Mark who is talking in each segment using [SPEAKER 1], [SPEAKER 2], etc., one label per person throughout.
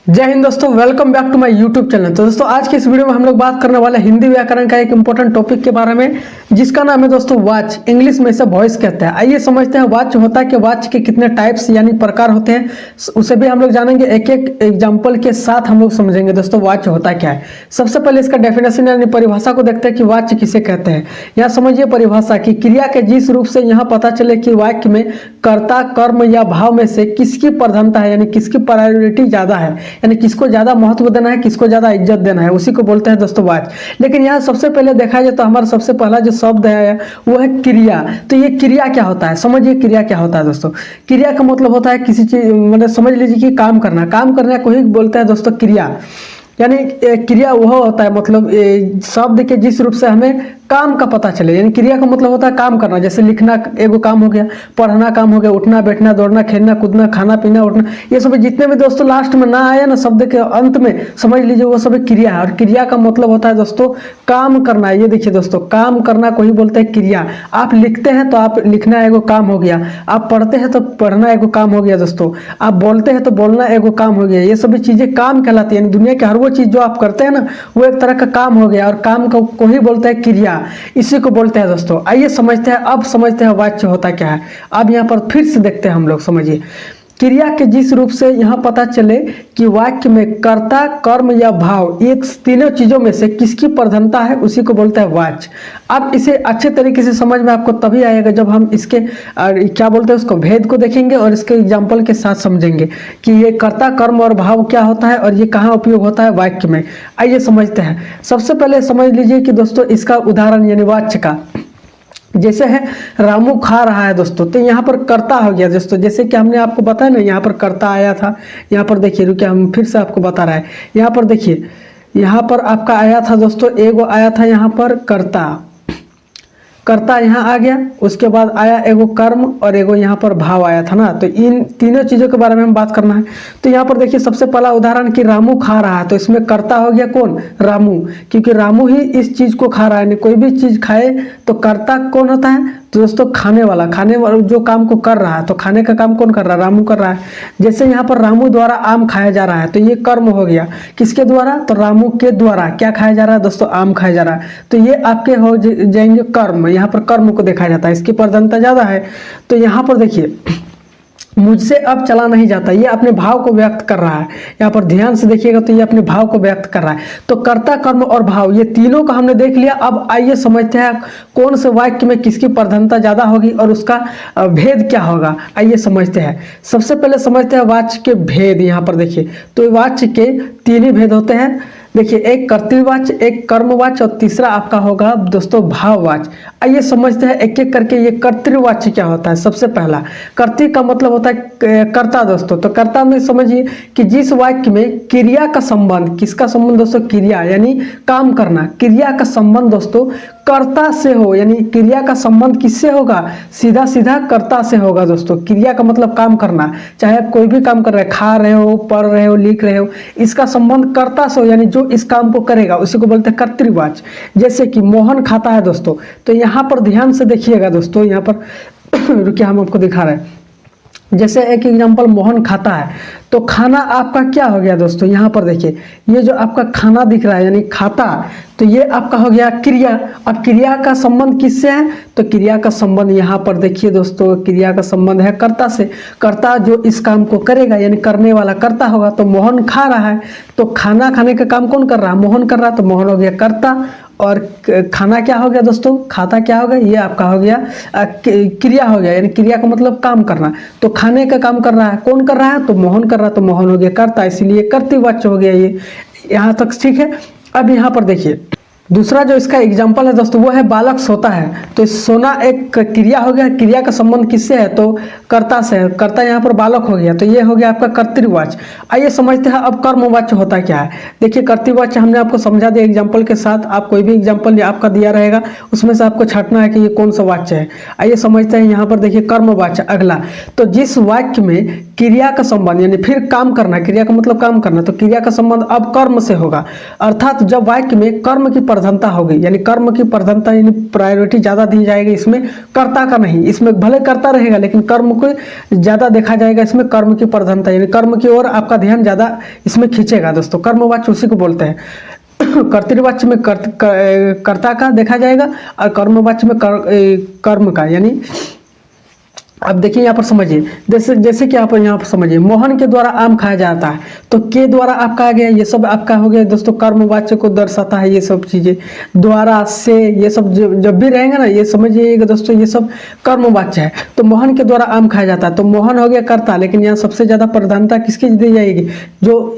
[SPEAKER 1] जय हिंद दोस्तों, welcome back to my YouTube channel. तो दोस्तों आज की इस वीडियो में हम लोग बात करने वाले हैं हिंदी व्याकरण का एक इंपॉर्टेंट टॉपिक के बारे में, जिसका नाम है दोस्तों वॉच। इंग्लिश में इसे वॉइस कहते हैं। आइए समझते हैं वॉच होता है कि वॉच के कितने टाइप्स यानी प्रकार होते हैं, उसे भी हम लोग जानेंगे। एक एक एग्जाम्पल के साथ हम लोग समझेंगे दोस्तों वॉच होता क्या है। सबसे पहले इसका डेफिनेशन यानी परिभाषा को देखते हैं कि वॉच किसे कहते हैं। यहाँ समझिए परिभाषा की क्रिया के जिस रूप से यहाँ पता चले कि वाक्य में कर्ता, कर्म या भाव में से किसकी प्रधानता है यानी किसकी प्रायोरिटी ज्यादा है, यानी किसको ज्यादा महत्व देना है, किसको ज्यादा इज्जत देना है, उसी को बोलते हैं दोस्तों वाच। लेकिन यहाँ सबसे पहले देखा जाए तो हमारा सबसे पहला जो शब्द है वो है क्रिया। तो ये क्रिया क्या होता है, समझिए क्रिया क्या होता है दोस्तों। क्रिया का मतलब होता है किसी चीज, मतलब समझ लीजिए कि काम करना, काम करने को ही बोलते हैं दोस्तों क्रिया। यानी क्रिया वह होता है, मतलब शब्द के जिस रूप से हमें काम का पता चले, यानी क्रिया का मतलब होता है काम करना। जैसे लिखना एगो काम हो गया, पढ़ना काम हो गया, उठना बैठना, दौड़ना, खेलना कूदना, खाना पीना, उठना, ये सब जितने भी दोस्तों लास्ट में ना आया ना शब्द के अंत में, समझ लीजिए वो सब क्रिया है। और क्रिया का मतलब होता है दोस्तों काम करना। ये देखिए दोस्तों, काम करना को ही बोलते हैं क्रिया। आप लिखते हैं तो आप लिखना एगो काम हो गया, आप पढ़ते हैं तो पढ़ना एगो काम हो गया दोस्तों, आप बोलते हैं तो बोलना एगो काम हो गया। ये सभी चीजें काम कहलाती है। दुनिया की हर वो चीज जो आप करते हैं ना, वो एक तरह का काम हो गया, और काम को ही बोलते हैं क्रिया, इसी को बोलते हैं दोस्तों। आइए समझते हैं, अब समझते हैं वाच्य होता क्या है। अब यहाँ पर फिर से देखते हैं हम लोग, समझिए क्रिया के जिस रूप से यहाँ पता चले कि वाक्य में कर्ता, कर्म या भाव, ये तीनों चीजों में से किसकी प्रधानता है, उसी को बोलते हैं वाच्य। अब इसे अच्छे तरीके से समझ में आपको तभी आएगा जब हम इसके क्या बोलते हैं उसको भेद को देखेंगे और इसके एग्जाम्पल के साथ समझेंगे कि ये कर्ता, कर्म और भाव क्या होता है और ये कहाँ उपयोग होता है वाक्य में। आइए समझते हैं। सबसे पहले समझ लीजिए कि दोस्तों इसका उदाहरण यानी वाच्य का, जैसे है रामू खा रहा है दोस्तों, तो यहाँ पर कर्ता हो गया दोस्तों। जैसे कि हमने आपको बताया ना, यहाँ पर कर्ता आया था। यहाँ पर देखिए, रुकिए हम फिर से आपको बता रहा है। यहाँ पर देखिए, यहाँ पर आपका आया था दोस्तों, एगो आया था यहाँ पर कर्ता, कर्ता यहाँ आ गया। उसके बाद आया एगो कर्म और एगो यहाँ पर भाव आया था ना। तो इन तीनों चीजों के बारे में हम बात करना है। तो यहाँ पर देखिए सबसे पहला उदाहरण कि रामू खा रहा है, तो इसमें कर्ता हो गया कौन, रामू, क्योंकि रामू ही इस चीज को खा रहा है। कोई भी चीज खाए तो कर्ता कौन होता है, तो दोस्तों खाने वाला, खाने वाला जो काम को कर रहा है, तो खाने का काम कौन कर रहा है, रामू कर रहा है। जैसे यहाँ पर रामू द्वारा आम खाया जा रहा है, तो ये कर्म हो गया। किसके द्वारा, तो रामू के द्वारा क्या खाया जा रहा है दोस्तों, आम खाया जा रहा है। तो ये आपके हो जाएंगे कर्म। यहाँ पर कर्म को देखा जाता है, इसकी प्रधानता ज्यादा है। तो यहाँ पर देखिए मुझसे अब चला नहीं जाता, ये अपने भाव को व्यक्त कर रहा है। यहाँ पर ध्यान से देखिएगा तो ये अपने भाव को व्यक्त कर रहा है। तो कर्ता, कर्म और भाव, ये तीनों का हमने देख लिया। अब आइए समझते हैं कौन से वाक्य में किसकी प्रधानता ज्यादा होगी और उसका भेद क्या होगा। आइए समझते हैं। सबसे पहले समझते हैं वाच्य के भेद। यहाँ पर देखिए, तो वाच्य के तीन ही भेद होते हैं। देखिए, एक कर्तृवाच्य, एक कर्मवाच्य और तीसरा आपका होगा दोस्तों भाववाच्य। आइए समझते हैं एक एक करके। ये कर्तृवाच्य क्या होता है। सबसे पहला कर्तृ का मतलब होता है कर्ता दोस्तों। तो कर्ता में समझिए कि जिस वाक्य में क्रिया का संबंध, किसका संबंध दोस्तों, क्रिया यानी काम करना, क्रिया का संबंध दोस्तों कर्ता से हो, यानी क्रिया का संबंध किससे होगा, सीधा सीधा कर्ता से होगा दोस्तों। क्रिया का मतलब काम करना, चाहे आप कोई भी काम कर रहे हैं, खा रहे हो, पढ़ रहे हो, लिख रहे हो, इसका संबंध कर्ता से हो, यानी जो इस काम को करेगा उसी को बोलते हैं कर्तृवाच्य। जैसे कि मोहन खाता है दोस्तों, तो यहाँ पर ध्यान से देखिएगा दोस्तों। यहाँ पर रुकिए हम आपको दिखा रहे हैं। जैसे एक एग्जांपल, मोहन खाता है, तो खाना आपका क्या हो गया दोस्तों। यहाँ पर देखिए, ये जो आपका खाना दिख रहा है यानी खाता, तो ये आपका हो गया क्रिया। अब क्रिया का संबंध किससे है, तो क्रिया का संबंध यहाँ पर देखिए दोस्तों, क्रिया का संबंध है कर्ता से। कर्ता जो इस काम को करेगा यानी करने वाला कर्ता होगा। तो मोहन खा रहा है, तो खाना खाने का काम कौन कर रहा है, मोहन कर रहा है, तो मोहन हो गया कर्ता। और खाना क्या हो गया दोस्तों, खाता क्या हो गया, ये आपका हो गया क्रिया हो गया, यानी क्रिया का मतलब काम करना। तो खाने का काम कर रहा है, कौन कर रहा है, तो मोहन कर रहा है, तो मोहन हो गया कर्ता, इसीलिए कर्तृवाच्य हो गया ये। यहाँ तक ठीक है। अब यहाँ पर देखिए दूसरा जो इसका एग्जाम्पल है दोस्तों, वो है बालक सोता है। तो सोना एक क्रिया हो गया, क्रिया का संबंध किससे है, तो कर्ता से है। कर्ता यहाँ पर बालक हो गया, तो ये हो गया आपका कर्तृवाच्य। आइए समझते हैं अब कर्मवाच्य होता क्या है। देखिए कर्तृवाच्य हमने आपको समझा दिया एग्जाम्पल के साथ। आप कोई भी एग्जाम्पल आपका दिया रहेगा, उसमें से आपको छांटना है कि ये कौन सा वाच्य है। आइए समझते हैं। यहाँ पर देखिए कर्मवाच्य अगला, तो जिस वाक्य में क्रिया का संबंध यानी फिर काम करना, क्रिया का मतलब काम करना, तो क्रिया का संबंध अब कर्म से होगा। अर्थात जब वाक्य में कर्म की प्रधानता होगी, यानी कर्म की प्रधानता यानी प्रायोरिटी ज़्यादा दी जाएगी इसमें, कर्ता का नहीं। इसमें भले कर्ता रहेगा लेकिन कर्म को ज़्यादा देखा जाएगा, इसमें कर्म की प्रधानता यानी कर्म की ओर आपका ध्यान ज़्यादा इसमें खींचेगा दोस्तों। कर्मवाच्य उसी को बोलते हैं। कर्तृवाच्य में कर्ता का देखा जाएगा और कर्मवाच्य में कर्म का, यानी अब देखिए यहाँ पर समझिए, जैसे जैसे कि आप यहाँ पर समझिए, मोहन के द्वारा आम खाया जाता है, तो के द्वारा आपका आ गया, ये सब आपका हो गया दोस्तों, कर्मवाच्य को दर्शाता है ये सब चीजें, द्वारा से ये सब जब भी रहेंगे ना, ये समझिएगा दोस्तों, ये सब कर्मवाच्य है। तो मोहन के द्वारा आम खाया जाता है, तो मोहन हो गया कर्ता, लेकिन यहाँ सबसे ज्यादा प्रधानता किसकी दी जाएगी, जो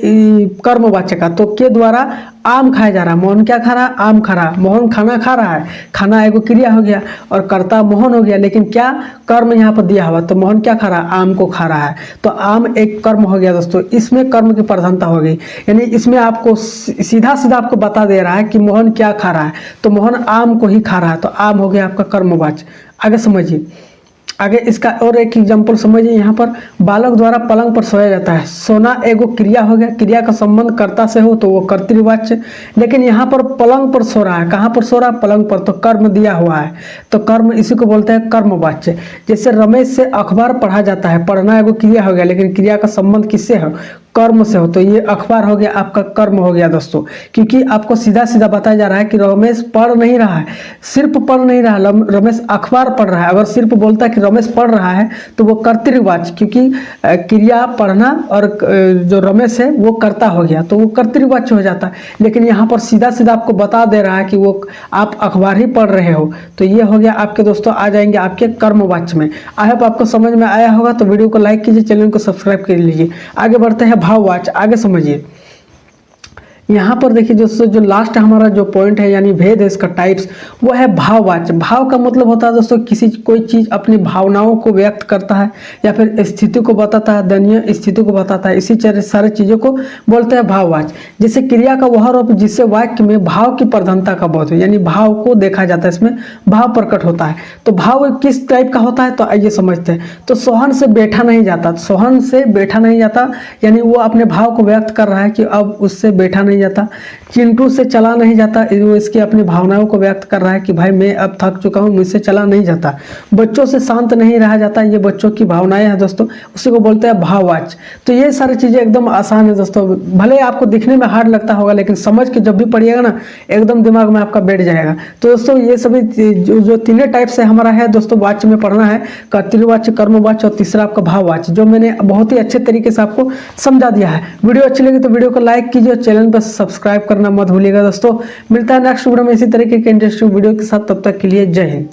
[SPEAKER 1] कर्मवाच्य का। तो के द्वारा आम खाया जा रहा है, मोहन क्या खा रहा है, आम खा रहा है, मोहन खाना खा रहा है, खाना एगो क्रिया हो गया और कर्ता मोहन हो गया, लेकिन क्या कर्म यहाँ पर दिया हुआ, तो मोहन क्या खा रहा है, आम को खा रहा है, तो आम एक कर्म हो गया दोस्तों। इसमें कर्म की प्रधानता हो गई, यानी इसमें आपको सीधा सीधा आपको बता दे रहा है कि मोहन क्या खा रहा है, तो मोहन आम को ही खा रहा है, तो आम हो गया आपका कर्मवाच्य। आगे समझिए, आगे इसका और एक एग्जाम्पल समझिए, यहाँ पर बालक द्वारा पलंग पर सोया जाता है, सोना एगो क्रिया हो गया, क्रिया का संबंध कर्ता से हो तो वो कर्तृवाच्य, लेकिन यहाँ पर पलंग पर सो रहा है, कहाँ पर सो रहा है, पलंग पर, तो कर्म दिया हुआ है, तो कर्म इसी को बोलते हैं कर्मवाच्य। जैसे रमेश से अखबार पढ़ा जाता है, पढ़ना एगो क्रिया हो गया, लेकिन क्रिया का संबंध किससे हो, कर्म से हो, तो ये अखबार हो गया आपका कर्म हो गया दोस्तों, क्योंकि आपको सीधा सीधा बताया जा रहा है कि रमेश पढ़ नहीं रहा है, सिर्फ पढ़ नहीं रहा, रमेश अखबार पढ़ रहा है। अगर सिर्फ बोलता है कि रमेश पढ़ रहा है तो वो कर्तृवाच्य, क्योंकि क्रिया पढ़ना और जो रमेश है वो कर्ता हो गया, तो वो कर्तृवाच्य हो जाता है। लेकिन यहाँ पर सीधा सीधा आपको बता दे रहा है कि वो आप अखबार ही पढ़ रहे हो, तो ये हो गया आपके दोस्तों, आ जाएंगे आपके कर्मवाच्य में। आई होप आपको समझ में आया होगा, तो वीडियो को लाइक कीजिए, चैनल को सब्सक्राइब कर लीजिए। आगे बढ़ते हैं भाववाच्य, आगे समझिए। यहाँ पर देखिए दोस्तों, जो लास्ट हमारा जो पॉइंट है यानी भेद है इसका टाइप्स, वो है भाववाच्य। भाव का मतलब होता है दोस्तों, किसी कोई चीज़ अपनी भावनाओं को व्यक्त करता है या फिर स्थिति को बताता है, दयनीय स्थिति को बताता है, इसी तरह सारी चीज़ों को बोलते हैं भाववाच्य। जैसे क्रिया का वह रूप जिससे वाक्य में भाव की प्रधानता का बोध हो, यानी भाव को देखा जाता है, इसमें भाव प्रकट होता है। तो भाव किस टाइप का होता है, तो आइए समझते हैं। तो सोहन से बैठा नहीं जाता, सोहन से बैठा नहीं जाता, यानी वो अपने भाव को व्यक्त कर रहा है कि अब उससे बैठा नहीं जाता। चिंटू से चला नहीं जाता, वो इसकी अपनी भावनाओं को व्यक्त कर रहा है कि भाई मैं अब थक चुका हूं, मुझसे चला नहीं जाता। बच्चों से शांत नहीं रहा जाता, ये बच्चों की भावनाएं हैं दोस्तों, उसी को बोलते हैं भाववाच्य। तो ये सारी चीजें एकदम आसान है दोस्तों, भले आपको दिखने में हार्ड लगता होगा, लेकिन समझ के जब भी पढ़िएगा ना, एकदम दिमाग में आपका बैठ जाएगा। तो दोस्तों ये सभी जो तीनों टाइप से हमारा है दोस्तों, वाच्य में पढ़ना है, कर्तृवाच्य, कर्मवाच्य और तीसरा आपका भाववाच्य, जो मैंने बहुत ही अच्छे तरीके से आपको समझा दिया है। वीडियो अच्छी लगी तो वीडियो को लाइक कीजिए और चैनल पर सब्सक्राइब करना मत भूलिएगा दोस्तों। मिलता है नेक्स्ट वीडियो में इसी तरीके के इंटरेस्टिंग वीडियो के साथ, तब तक के लिए जय हिंद।